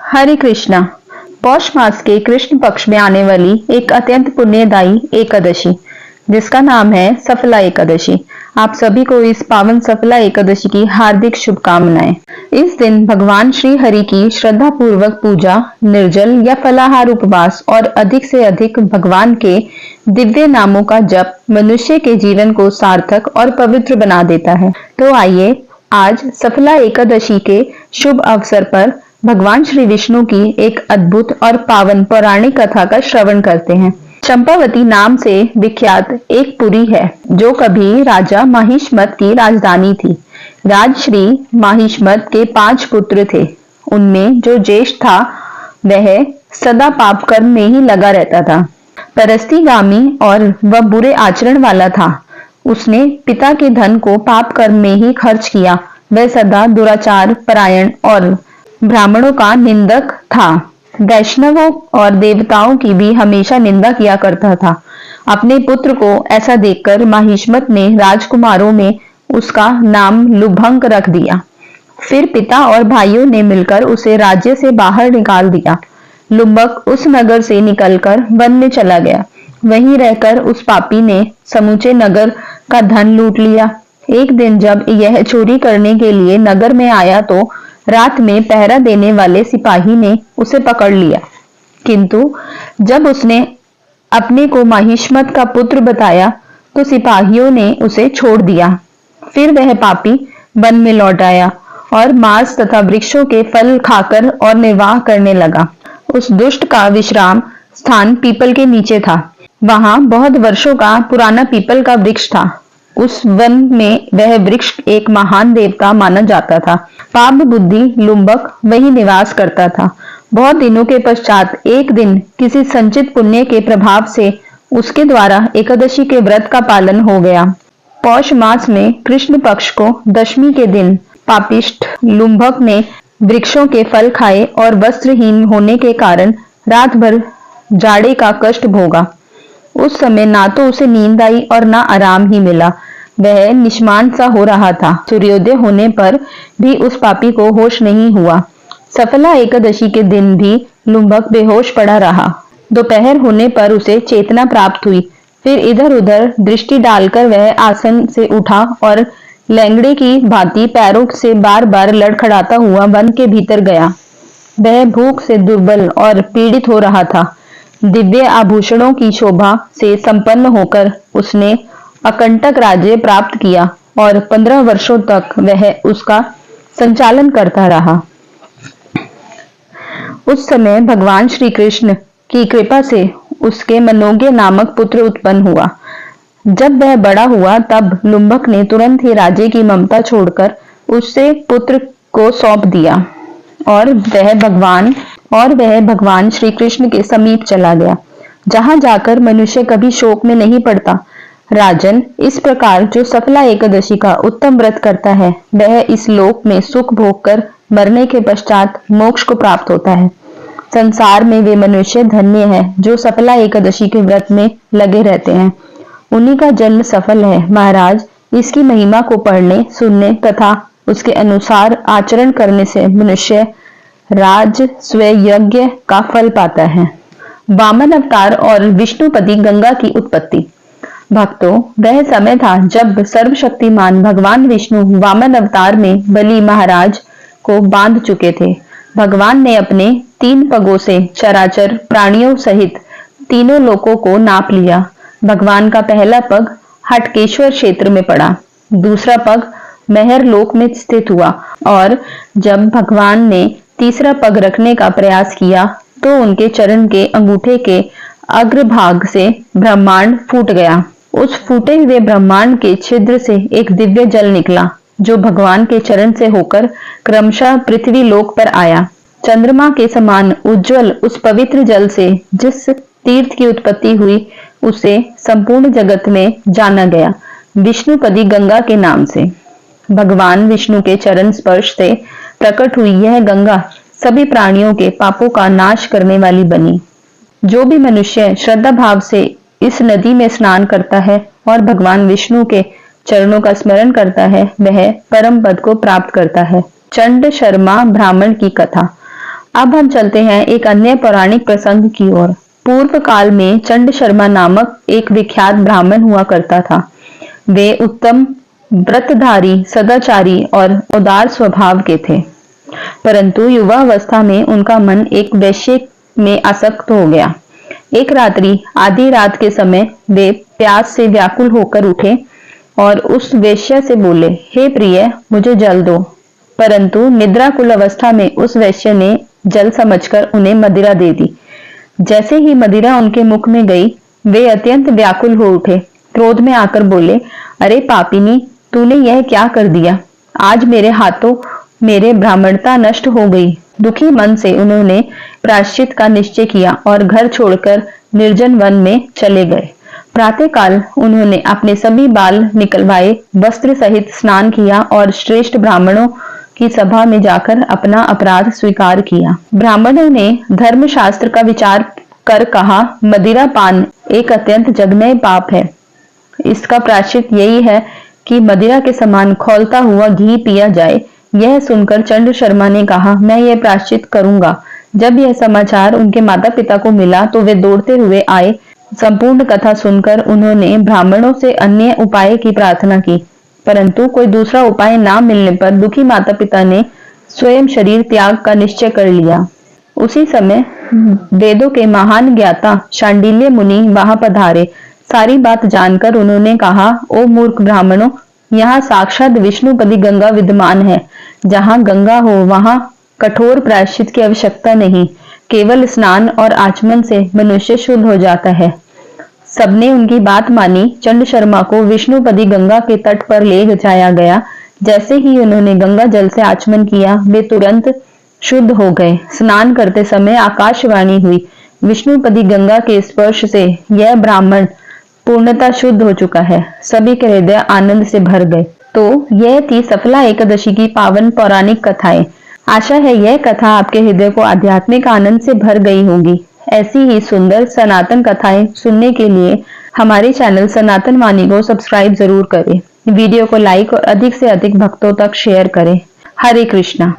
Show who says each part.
Speaker 1: हरे कृष्णा। पौष मास के कृष्ण पक्ष में आने वाली एक अत्यंत पुण्यदायी एकादशी जिसका नाम है सफला एकादशी। आप सभी को इस पावन सफला एकादशी की हार्दिक शुभकामनाएं। इस दिन भगवान श्री हरि की श्रद्धा पूर्वक पूजा, निर्जल या फलाहार उपवास और अधिक से अधिक भगवान के दिव्य नामों का जप मनुष्य के जीवन को सार्थक और पवित्र बना देता है। तो आइए आज सफला एकादशी के शुभ अवसर पर भगवान श्री विष्णु की एक अद्भुत और पावन पौराणिक कथा का श्रवण करते हैं। चंपावती नाम से विख्यात एक पुरी है जो कभी राजा महिष्मत की राजधानी थी। राजश्री महिष्मत के 5 पुत्र थे। उनमें जो ज्येष्ठ था वह सदा पाप कर्म में ही लगा रहता था। परस्तीगामी और वह बुरे आचरण वाला था। उसने पिता के धन को पाप कर्म में ही खर्च किया। वह सदा दुराचार परायण और ब्राह्मणों का निंदक था। वैष्णवों और देवताओं की भी हमेशा निंदा किया करता था। अपने पुत्र को ऐसा देखकर महिष्मत ने राजकुमारों में उसका नाम लुभंक रख दिया। फिर पिता और भाइयों ने मिलकर उसे राज्य से बाहर निकाल दिया। लुम्बक उस नगर से निकलकर वन में चला गया। वहीं रहकर उस पापी ने समूचे नगर का धन लूट लिया। एक दिन जब यह चोरी करने के लिए नगर में आया तो रात में पहरा देने वाले सिपाही ने उसे पकड़ लिया, किंतु जब उसने अपने को महिष्मत का पुत्र बताया तो सिपाहियों ने उसे छोड़ दिया। फिर वह पापी वन में लौट आया और मांस तथा वृक्षों के फल खाकर और निर्वाह करने लगा। उस दुष्ट का विश्राम स्थान पीपल के नीचे था। वहां बहुत वर्षों का पुराना पीपल का वृक्ष था। उस वन में वह वृक्ष एक महान देवता माना जाता था। पाप बुद्धि लुम्बक वही निवास करता था। बहुत दिनों के पश्चात एक दिन किसी संचित पुण्य के प्रभाव से उसके द्वारा एकादशी के व्रत का पालन हो गया। पौष मास में कृष्ण पक्ष को दशमी के दिन पापिष्ठ लुम्बक ने वृक्षों के फल खाए और वस्त्रहीन होने के कारण रात भर जाड़े का कष्ट भोगा। उस समय ना तो उसे नींद आई और ना आराम ही मिला। वह निष्मान सा हो रहा था। सूर्योदय होने पर भी उस पापी को होश नहीं हुआ। सफला एकादशी के दिन भी लुम्बक बेहोश पड़ा रहा। दोपहर होने पर उसे चेतना प्राप्त हुई। फिर इधर उधर दृष्टि डालकर वह आसन से उठा और लैंगड़े की भांति पैरों से बार बार लड़खड़ाता हुआ वन के भीतर गया। वह भूख से दुर्बल और पीड़ित हो रहा था। दिव्य आभूषणों की शोभा से संपन्न होकर उसने अकंटक राज्य प्राप्त किया और 15 वर्षों तक वह उसका संचालन करता रहा। उस समय भगवान श्री कृष्ण की कृपा से उसके मनोज्ञ नामक पुत्र उत्पन्न हुआ। जब वह बड़ा हुआ तब लुम्बक ने तुरंत ही राज्य की ममता छोड़कर उससे पुत्र को सौंप दिया और वह भगवान श्री कृष्ण के समीप चला गया। जहां जाकर मनुष्य कभी शोक में नहीं पड़ता। राजन, इस प्रकार जो सफला एकादशी का उत्तम व्रत करता है वह इस लोक में सुख भोग कर मरने के पश्चात मोक्ष को प्राप्त होता है। संसार में वे मनुष्य धन्य है जो सफला एकादशी के व्रत में लगे रहते हैं। उन्हीं का जन्म सफल है। महाराज, इसकी महिमा को पढ़ने, सुनने तथा उसके अनुसार आचरण करने से मनुष्य राजस्व यज्ञ का फल पाता है। वामन अवतार और विष्णुपति गंगा की उत्पत्ति। भक्तों, वह समय था जब सर्वशक्तिमान भगवान विष्णु वामन अवतार में बलि महाराज को बांध चुके थे। भगवान ने अपने 3 पगों से चराचर प्राणियों सहित तीनों लोकों को नाप लिया। भगवान का पहला पग हटकेश्वर क्षेत्र में पड़ा। दूसरा पग मेहर लोक में स्थित हुआ और जब भगवान ने तीसरा पग रखने का प्रयास किया तो उनके चरण के अंगूठे के अग्रभाग से ब्रह्मांड फूट गया। उस फूटे हुए ब्रह्मांड के छिद्र से एक दिव्य जल निकला जो भगवान के चरण से होकर क्रमशः पृथ्वी लोक पर आया। चंद्रमा के समान उज्जवल उस पवित्र जल से जिस तीर्थ की उत्पत्ति हुई उसे संपूर्ण जगत में जाना गया विष्णुपदी गंगा के नाम से। भगवान विष्णु के चरण स्पर्श से प्रकट हुई यह गंगा सभी प्राणियों के पापों का नाश करने वाली बनी। जो भी मनुष्य श्रद्धा भाव से इस नदी में स्नान करता है और भगवान विष्णु के चरणों का स्मरण करता है वह परम पद को प्राप्त करता है। चंड शर्मा ब्राह्मण की कथा। अब हम चलते हैं एक अन्य पौराणिक प्रसंग की ओर। पूर्व काल में चंड शर्मा नामक एक विख्यात ब्राह्मण हुआ करता था। वे उत्तम व्रतधारी, सदाचारी और उदार स्वभाव के थे, परंतु युवावस्था में उनका मन एक वेश्या में आसक्त हो गया। एक रात्रि आधी रात के समय वे प्यास से व्याकुल होकर उठे और उस वेश्या से बोले, हे प्रिय, मुझे जल दो। परंतु निद्राकुल अवस्था में उस वेश्या ने जल समझकर उन्हें मदिरा दे दी। जैसे ही मदिरा उनके मुख में गई, वे अत्यंत व्याकुल हो उठे। क्रोध में आकर बोले, अरे पापिनी, तूने यह क्या कर दिया? आज मेरे हाथों मेरे ब्राह्मणता नष्ट हो गई। दुखी मन से उन्होंने प्रायश्चित का निश्चय किया और घर छोड़कर निर्जन वन में चले गए। प्रातःकाल उन्होंने अपने सभी बाल निकलवाए, वस्त्र सहित स्नान किया और श्रेष्ठ ब्राह्मणों की सभा में जाकर अपना अपराध स्वीकार किया। ब्राह्मणों ने धर्मशास्त्र का विचार कर कहा, मदिरा पान एक अत्यंत जघन्य पाप है। इसका प्रायश्चित यही है कि मदिरा के समान खौलता हुआ घी पिया जाए। यह सुनकर चंड शर्मा ने कहा, मैं यह प्रायश्चित करूंगा। जब यह समाचार उनके माता पिता को मिला तो वे दौड़ते हुए आए। संपूर्ण कथा सुनकर उन्होंने ब्राह्मणों से अन्य उपाय की प्रार्थना की, परंतु कोई दूसरा उपाय ना मिलने पर दुखी माता पिता ने स्वयं शरीर त्याग का निश्चय कर लिया। उसी समय वेदों के महान ज्ञाता शांडिल्य मुनि वहां पधारे। सारी बात जानकर उन्होंने कहा, ओ मूर्ख ब्राह्मणों, यहाँ साक्षात विष्णुपदी गंगा विद्यमान है। जहाँ गंगा हो वहां कठोर प्रायश्चित की आवश्यकता नहीं, केवल स्नान और आचमन से मनुष्य शुद्ध हो जाता है। सबने उनकी बात मानी। चंड शर्मा को विष्णुपदी गंगा के तट पर ले जाया गया। जैसे ही उन्होंने गंगा जल से आचमन किया, वे तुरंत शुद्ध हो गए। स्नान करते समय आकाशवाणी हुई, विष्णुपदी गंगा के स्पर्श से यह ब्राह्मण पूर्णतः शुद्ध हो चुका है। सभी के हृदय आनंद से भर गए। तो यह थी सफला एकादशी की पावन पौराणिक कथाएं। आशा है यह कथा आपके हृदय को आध्यात्मिक आनंद से भर गई होगी। ऐसी ही सुंदर सनातन कथाएं सुनने के लिए हमारे चैनल सनातन वाणी को सब्सक्राइब जरूर करें। वीडियो को लाइक और अधिक से अधिक भक्तों तक शेयर करें। हरे कृष्णा।